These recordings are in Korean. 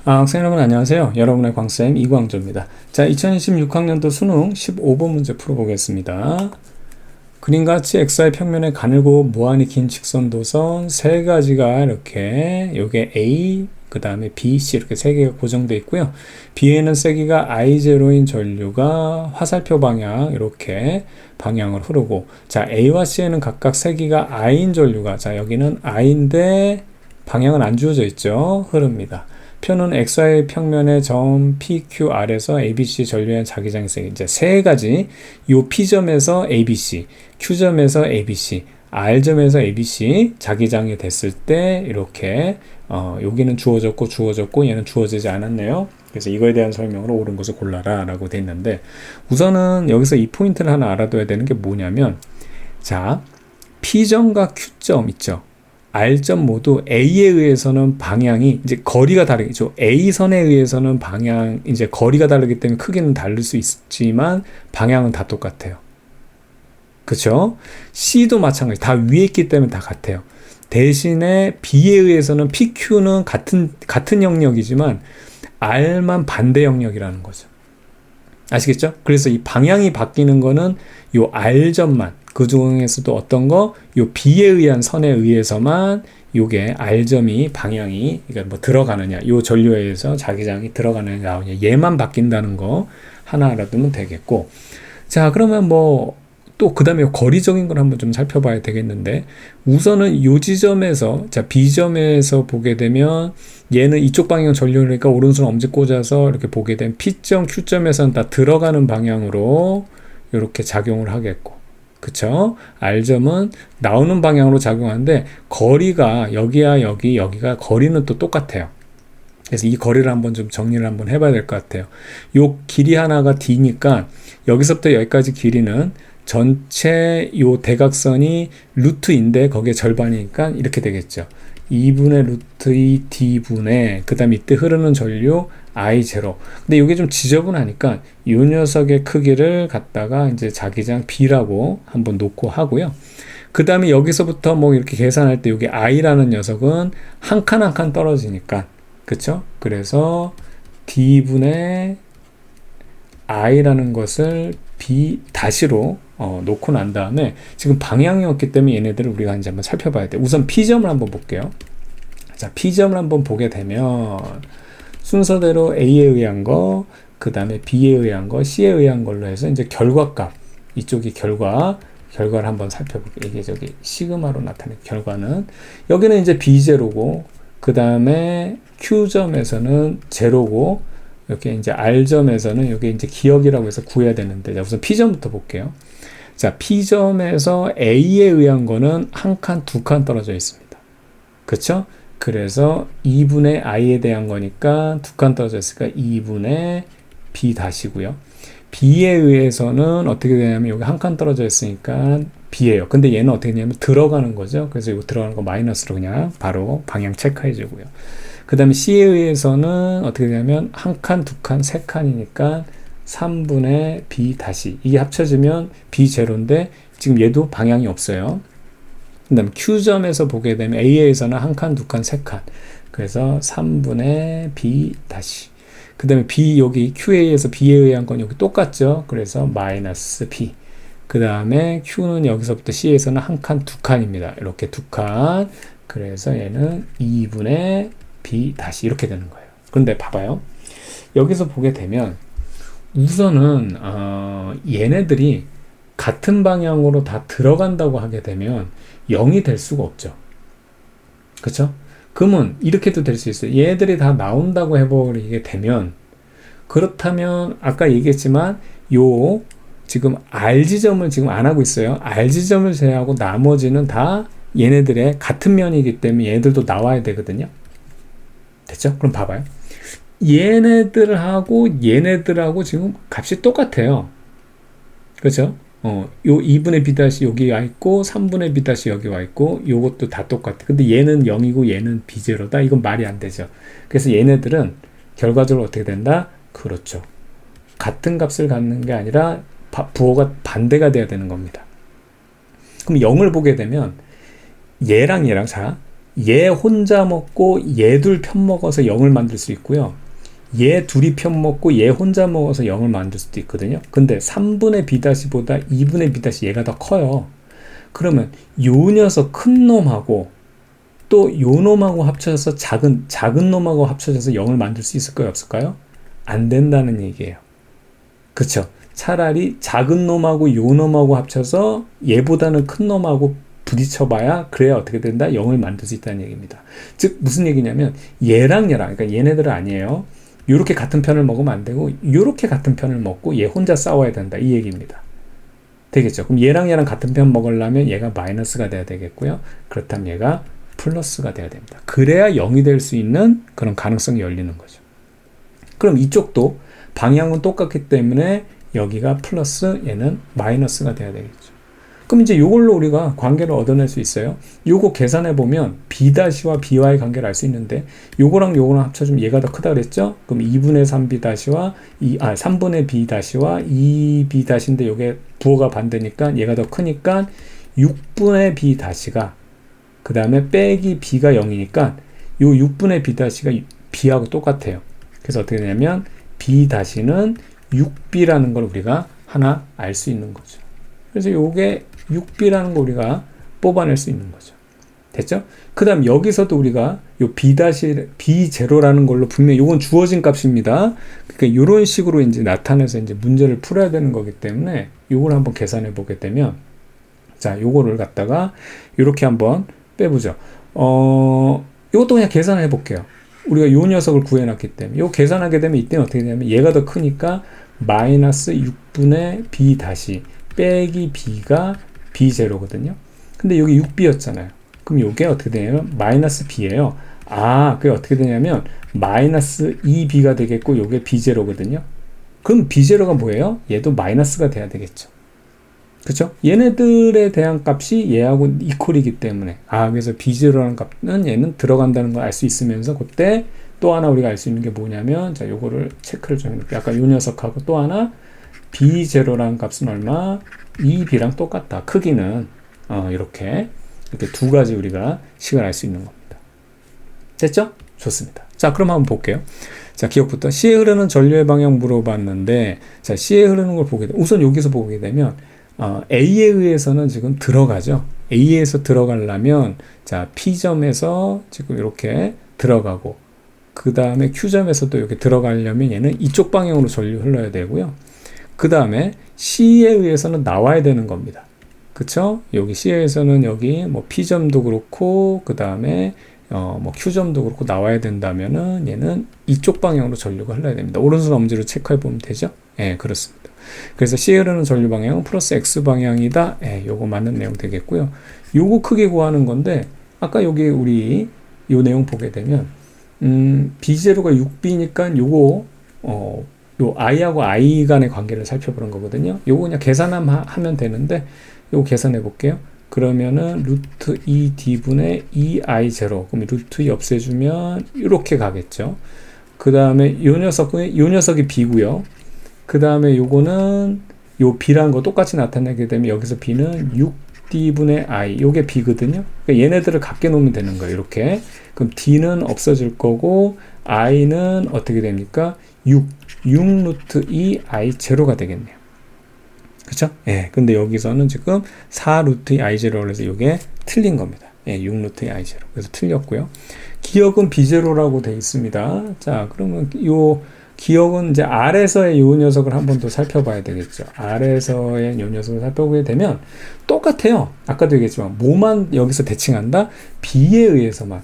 학생 여러분 안녕하세요. 여러분의 광쌤 이광조입니다. 자, 2026학년도 수능 15번 문제 풀어보겠습니다. 그림과 같이 xy 평면에 가늘고 무한히 긴 직선도선 세 가지가 이렇게 요게 A, 그 다음에 B, C 이렇게 세 개가 고정되어 있고요. B에는 세기가 I0인 전류가 화살표 방향 이렇게 방향으로 흐르고, 자 A와 C에는 각각 세기가 I인 전류가, 자 여기는 I인데 방향은 안 주어져 있죠. 흐릅니다. 표는 XY 평면의 점 PQR에서 ABC 전류의 자기장이 이제 세 가지, 요 P점에서 ABC, Q점에서 ABC, R점에서 ABC 자기장이 됐을 때 이렇게 여기는 주어졌고 얘는 주어지지 않았네요. 그래서 이거에 대한 설명으로 옳은 것을 골라라 라고 돼 있는데, 우선은 여기서 이 포인트를 하나 알아둬야 되는 게 뭐냐면, 자 P점과 Q점 있죠. R점 모두 A에 의해서는 방향이 이제 거리가 다르죠. A선에 의해서는 방향 이제 거리가 다르기 때문에 크기는 다를 수 있지만 방향은 다 똑같아요. 그렇죠? C도 마찬가지, 다 위에 있기 때문에 다 같아요. 대신에 B에 의해서는 PQ는 같은 영역이지만 R만 반대 영역이라는 거죠. 아시겠죠? 그래서 이 방향이 바뀌는 거는 요 R점만, 그 중에서도 어떤 거, 요 B에 의한 선에 의해서만 요게 R점이 방향이, 그러니까 뭐 들어가느냐, 요 전류에 의해서 자기장이 들어가느냐 나오냐, 얘만 바뀐다는 거 하나 알아두면 되겠고, 자 그러면 뭐 또 그 다음에 거리적인 걸 한번 좀 살펴봐야 되겠는데, 우선은 요 지점에서, 자 B점에서 보게 되면 얘는 이쪽 방향 전류니까 오른손 엄지 꽂아서 이렇게 보게 되면 P점, Q점에서는 다 들어가는 방향으로 이렇게 작용을 하겠고, 그쵸? R점은 나오는 방향으로 작용하는데 거리가 여기야 여기가 거리는 또 똑같아요. 그래서 이 거리를 한번 좀 정리를 한번 해봐야 될 것 같아요. 요 길이 하나가 D니까 여기서부터 여기까지 길이는 전체 요 대각선이 루트인데 거기에 절반이니까 이렇게 되겠죠. 2분의 루트 2 D분의, 그 다음에 이때 흐르는 전류 I0. 근데 이게 좀 지저분하니까 이 녀석의 크기를 갖다가 이제 자기장 B라고 한번 놓고 하고요. 그 다음에 여기서부터 뭐 이렇게 계산할 때 여기 I라는 녀석은 한 칸 한 칸 떨어지니까, 그쵸? 그래서 D분의 I라는 것을 B 다시로 놓고 난 다음에, 지금 방향이 없기 때문에 얘네들을 우리가 이제 한번 살펴봐야 돼. 우선 P점을 한번 볼게요. 자, P점을 한번 보게 되면 순서대로 A에 의한 거, 그 다음에 B에 의한 거, C에 의한 걸로 해서 이제 결과값, 이쪽이 결과를 한번 살펴볼게요. 이게 저기 시그마로 나타낸 결과는, 여기는 이제 B0고, 그 다음에 Q점에서는 제로고, 이렇게 이제 R점에서는 여기 이제 기억이라고 해서 구해야 되는데, 우선 P점부터 볼게요. 자, P점에서 A에 의한 거는 한 칸, 두 칸 떨어져 있습니다. 그쵸? 그래서 2분의 I에 대한 거니까 두 칸 떨어져 있으니까 2분의 B 다시고요. B에 의해서는 어떻게 되냐면 여기 한 칸 떨어져 있으니까 B예요. 근데 얘는 어떻게 되냐면 들어가는 거죠. 그래서 이거 들어가는 거 마이너스로 그냥 바로 방향 체크해 주고요. 그 다음에 C에 의해서는 어떻게 되냐면 한 칸, 두 칸, 세 칸이니까 3분의 B 다시, 이게 합쳐지면 B0인데 지금 얘도 방향이 없어요. 그 다음에 Q점에서 보게 되면 A에서는 한 칸, 두 칸, 세 칸, 그래서 3분의 B 다시, 그 다음에 B 여기 QA에서 B에 의한 건 여기 똑같죠. 그래서 마이너스 B, 그 다음에 Q는 여기서부터 C에서는 한 칸, 두 칸입니다. 이렇게 두 칸, 그래서 얘는 2분의 B 다시 이렇게 되는 거예요. 그런데 봐봐요. 여기서 보게 되면 우선은 얘네들이 같은 방향으로 다 들어간다고 하게 되면 0이 될 수가 없죠. 그쵸? 그러면 이렇게도 될 수 있어요. 얘네들이 다 나온다고 해버리게 되면, 그렇다면 아까 얘기했지만 요 지금 R 지점을 지금 안 하고 있어요. R 지점을 제외하고 나머지는 다 얘네들의 같은 면이기 때문에 얘네들도 나와야 되거든요. 됐죠? 그럼 봐봐요. 얘네들하고 지금 값이 똑같아요. 그렇죠? 요 2분의 B 다시 여기 와 있고 3분의 B 다시 여기 와 있고 요것도 다 똑같아. 근데 얘는 0이고 얘는 B0다. 이건 말이 안 되죠. 그래서 얘네들은 결과적으로 어떻게 된다? 그렇죠. 같은 값을 갖는 게 아니라 부호가 반대가 돼야 되는 겁니다. 그럼 0을 보게 되면 얘랑 자 얘 혼자 먹고 얘 둘 편먹어서 0을 만들 수 있고요. 얘 둘이 편먹고 얘 혼자 먹어서 0을 만들 수도 있거든요. 근데 3분의 b-보다 2분의 b- 얘가 더 커요. 그러면 요 녀석 큰 놈하고 또 요 놈하고 합쳐져서 작은 놈하고 합쳐져서 0을 만들 수 있을까요? 없을까요? 안 된다는 얘기예요. 그쵸? 차라리 작은 놈하고 요 놈하고 합쳐서 얘보다는 큰 놈하고 부딪혀봐야 그래야 어떻게 된다? 0을 만들 수 있다는 얘기입니다. 즉 무슨 얘기냐면 얘랑 그러니까 얘네들은 아니에요. 요렇게 같은 편을 먹으면 안 되고 요렇게 같은 편을 먹고 얘 혼자 싸워야 된다 이 얘기입니다. 되겠죠? 그럼 얘랑 같은 편 먹으려면 얘가 마이너스가 돼야 되겠고요. 그렇다면 얘가 플러스가 돼야 됩니다. 그래야 0이 될 수 있는 그런 가능성이 열리는 거죠. 그럼 이쪽도 방향은 똑같기 때문에 여기가 플러스 얘는 마이너스가 돼야 되겠죠. 그럼 이제 이걸로 우리가 관계를 얻어낼 수 있어요. 요거 계산해 보면 b-와 b와의 관계를 알 수 있는데 요거랑 요거랑 합쳐주면 얘가 더 크다 그랬죠? 그럼 2분의 3b-와 3분의 b-와 2b-인데 요게 부호가 반대니까 얘가 더 크니까 6분의 b-가 그 다음에 빼기 b가 0이니까 요 6분의 b-가 b하고 똑같아요. 그래서 어떻게 되냐면 b-는 6b라는 걸 우리가 하나 알 수 있는 거죠. 그래서 요게 6b라는 거 우리가 뽑아낼 수 있는 거죠. 됐죠? 그 다음 여기서도 우리가 요 b0라는 걸로 분명히 요건 주어진 값입니다. 그러니까 요런 식으로 이제 나타내서 이제 문제를 풀어야 되는 거기 때문에 요걸 한번 계산해 보게 되면 자, 요거를 갖다가 요렇게 한번 빼보죠. 요것도 그냥 계산해 볼게요. 우리가 요 녀석을 구해놨기 때문에 요 계산하게 되면 이때는 어떻게 되냐면 얘가 더 크니까 마이너스 6분의 b- 빼기 b가 b0거든요. 근데 여기 6b였잖아요. 그럼 요게 어떻게 되냐면 마이너스 b예요. 그게 어떻게 되냐면 마이너스 2b가 되겠고 요게 b0거든요. 그럼 b0가 뭐예요? 얘도 마이너스가 돼야 되겠죠. 그쵸? 얘네들에 대한 값이 얘하고 이퀄이기 때문에 그래서 b0라는 값은 얘는 들어간다는 걸 알 수 있으면서 그때 또 하나 우리가 알 수 있는 게 뭐냐면 자 요거를 체크를 좀 해볼게요. 아까 요 녀석하고 또 하나 b0라는 값은 얼마? 2b랑 똑같다. 크기는 이렇게 두 가지 우리가 식을 알 수 있는 겁니다. 됐죠? 좋습니다. 자, 그럼 한번 볼게요. 자, 기억부터 C에 흐르는 전류의 방향 물어봤는데 자, C에 흐르는 걸 보게 되면 우선 여기서 보게 되면 A에 의해서는 지금 들어가죠. A에서 들어가려면 자, P점에서 지금 이렇게 들어가고 그 다음에 Q점에서도 이렇게 들어가려면 얘는 이쪽 방향으로 전류 흘러야 되고요. 그 다음에 C에 의해서는 나와야 되는 겁니다. 그쵸? 여기 C에서는 여기 뭐 P점도 그렇고 그 다음에 뭐 Q점도 그렇고 나와야 된다면은 얘는 이쪽 방향으로 전류가 흘러야 됩니다. 오른손 엄지로 체크해 보면 되죠? 예, 그렇습니다. 그래서 C에 흐르는 전류 방향은 플러스 X 방향이다. 예, 요거 맞는 내용 되겠고요. 요거 크게 구하는 건데 아까 여기 우리 요 내용 보게 되면 B0가 6B니까 요거 요 I하고 I 간의 관계를 살펴보는 거거든요. 요거 그냥 계산하면 되는데 요거 계산해 볼게요. 그러면은 루트 2D분의 2I0 그럼 루트 2 없애주면 이렇게 가겠죠. 그 다음에 요 녀석이 B고요. 그 다음에 요거는 요 B라는 거 똑같이 나타내게 되면 여기서 B는 6D분의 I 요게 B거든요. 그러니까 얘네들을 같게 놓으면 되는 거예요. 이렇게. 그럼 D는 없어질 거고 I는 어떻게 됩니까? 6 루트 2 I0가 되겠네요. 그쵸? 예. 근데 여기서는 지금 4 루트 2 I0라고 해서 이게 틀린 겁니다. 예, 6 루트 2 I0. 그래서 틀렸고요. 기억은 B0라고 되어 있습니다. 자, 그러면 요 기억은 이제 R에서의 요 녀석을 한 번 더 살펴봐야 되겠죠. R에서의 요 녀석을 살펴보게 되면 똑같아요. 아까도 얘기했지만 뭐만 여기서 대칭한다? B에 의해서만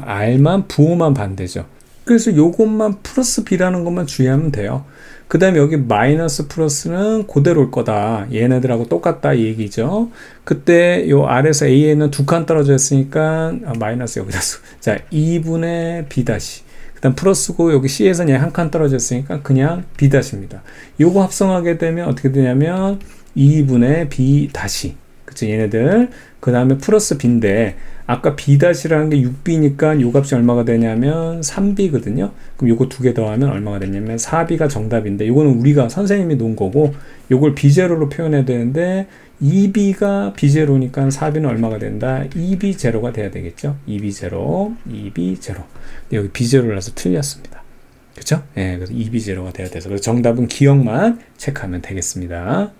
R만 부호만 반대죠. 그래서 요것만 플러스 B라는 것만 주의하면 돼요. 그 다음에 여기 마이너스 플러스는 그대로일 거다. 얘네들하고 똑같다 이 얘기죠. 그때 요 R에서 A에는 두 칸 떨어져 있으니까 마이너스 여기다 자 2분의 B 다시 그 다음 플러스고 여기 C에서는 얘 한 칸 떨어져 있으니까 그냥 B 다시입니다. 요거 합성하게 되면 어떻게 되냐면 2분의 B 다시 그쵸? 얘네들. 그 다음에 플러스 b인데, 아까 b-라는 게 6b니까 요 값이 얼마가 되냐면 3b거든요. 그럼 요거 두 개 더하면 얼마가 되냐면 4b가 정답인데, 요거는 우리가 선생님이 놓은 거고, 요걸 b0로 표현해야 되는데, 2b가 b0니까 4b는 얼마가 된다? 2b0가 돼야 되겠죠? 2b0, 2b0. 여기 b0라서 틀렸습니다. 그쵸? 예, 그래서 2b0가 돼야 돼서. 그래서 정답은 기억만 체크하면 되겠습니다.